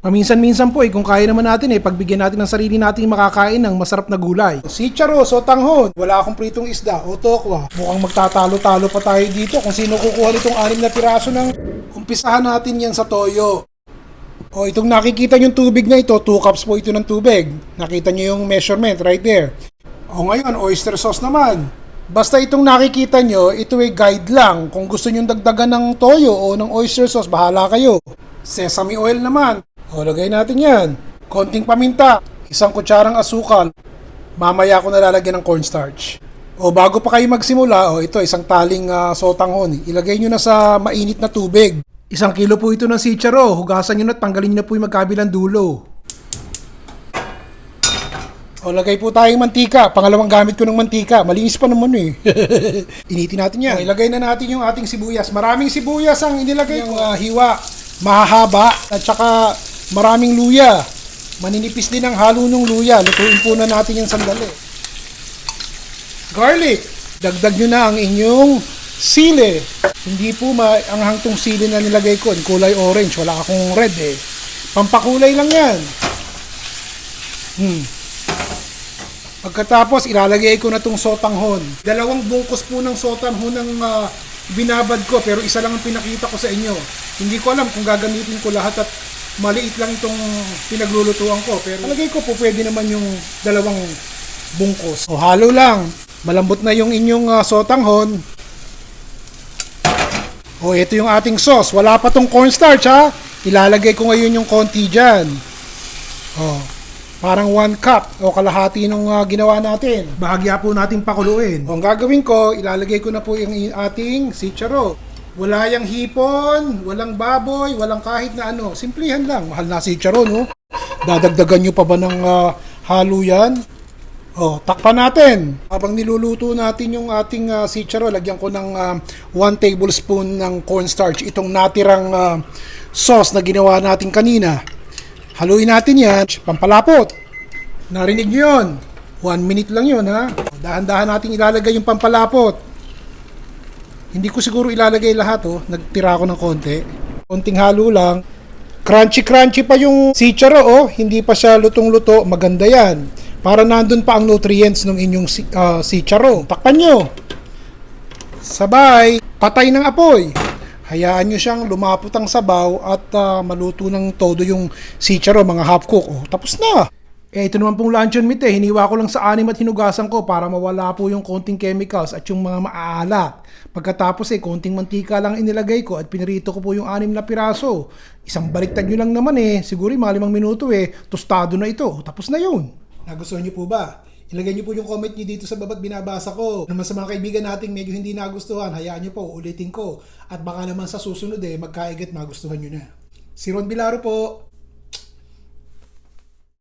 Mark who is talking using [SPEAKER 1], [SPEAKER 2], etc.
[SPEAKER 1] Paminsan-minsan po kung kaya naman natin pagbigyan natin ng sarili nating makakain ng masarap na gulay. Chicharos o tanghon, wala akong pritong isda o tokwa. Mukhang magtatalo-talo pa tayo dito kung sino kukuha nitong 6 na piraso ng umpisahan natin yan sa toyo. O itong nakikita yung tubig na ito, 2 cups po ito ng tubig. Nakita nyo yung measurement right there. O ngayon, oyster sauce naman. Basta itong nakikita nyo, ito ay guide lang. Kung gusto nyo dagdagan ng toyo o ng oyster sauce, bahala kayo. Sesame oil naman. O, lagay natin yan. Konting paminta. 1 kutsarang asukal. Mamaya ko nalalagyan ng cornstarch. O, bago pa kayo magsimula, ito, 1 taling sotanghon. Ilagay nyo na sa mainit na tubig. 1 kilo po ito ng chicharo. Hugasan nyo na at tanggalin nyo na po yung magkabilang dulo. O, lagay po tayong mantika. Pangalawang gamit ko ng mantika. Malinis pa naman Initin natin yan. O, ilagay na natin yung ating sibuyas. Maraming sibuyas ang inilagay ko. Hiwa. Mahahaba. At saka maraming luya. Maninipis din ang halo ng luya. Lutuin po na natin yung sandali. Garlic. Dagdag nyo na ang inyong sili. Hindi po maanghang tong sili na nilagay ko. Kulay orange. Wala akong red Pampakulay lang yan. Pagkatapos, ilalagay ko na tong sotanghon. 2 bungkus po ng sotanghon ang binabad ko. Pero isa lang ang pinakita ko sa inyo. Hindi ko alam kung gagamitin ko lahat at maliit lang itong pinaglulutuan ko. Pero lagay ko po pwede naman yung 2 bungkus. O halo lang. Malambot na yung inyong sotanghon. O ito yung ating sauce. Wala pa tong cornstarch Ilalagay ko ngayon yung konti dyan. Parang 1 cup o kalahati nung ginawa natin. Bahagya po natin pakuluin. Ang gagawin ko, ilalagay ko na po yung ating chicharo. Wala yang hipon, walang baboy, walang kahit na ano. Simplihan lang. Mahal na chicharo, no? Dadagdagan nyo pa ba ng halo yan? Takpan natin. Habang niluluto natin yung ating chicharo, lagyan ko ng 1 tablespoon ng cornstarch. Itong natirang sauce na ginawa natin kanina. Haluin natin yan. Pampalapot. Narinig nyo yun? 1 minute lang yun, Dahan-dahan natin ilalagay yung pampalapot. Hindi ko siguro ilalagay lahat, Nagtira ako ng konti. Konting halo lang. Crunchy-crunchy pa yung chicharo, Hindi pa siya lutong-luto. Maganda yan. Para nandun pa ang nutrients ng inyong chicharo. Takpan nyo. Sabay. Patay ng apoy. Hayaan nyo siyang lumapot ang sabaw at maluto ng todo yung chicharo, mga half cook. Tapos na. Ito naman pong luncheon meat hiniwa ko lang sa 6 at hinugasan ko para mawala po yung konting chemicals at yung mga maaalat. Pagkatapos konting mantika lang inilagay ko at pinirito ko po yung 6 na piraso. Isang baliktad nyo lang naman siguro mga 5 minuto tostado na ito. Tapos na yun. Nagustuhan nyo po ba? Ilagay niyo po yung comment niyo dito sa baba't binabasa ko. Naman sa mga kaibigan nating medyo hindi nagustuhan, hayaan niyo po, ulitin ko. At baka naman sa susunod magkaigat magustuhan niyo na. Si Ron Bilaro po.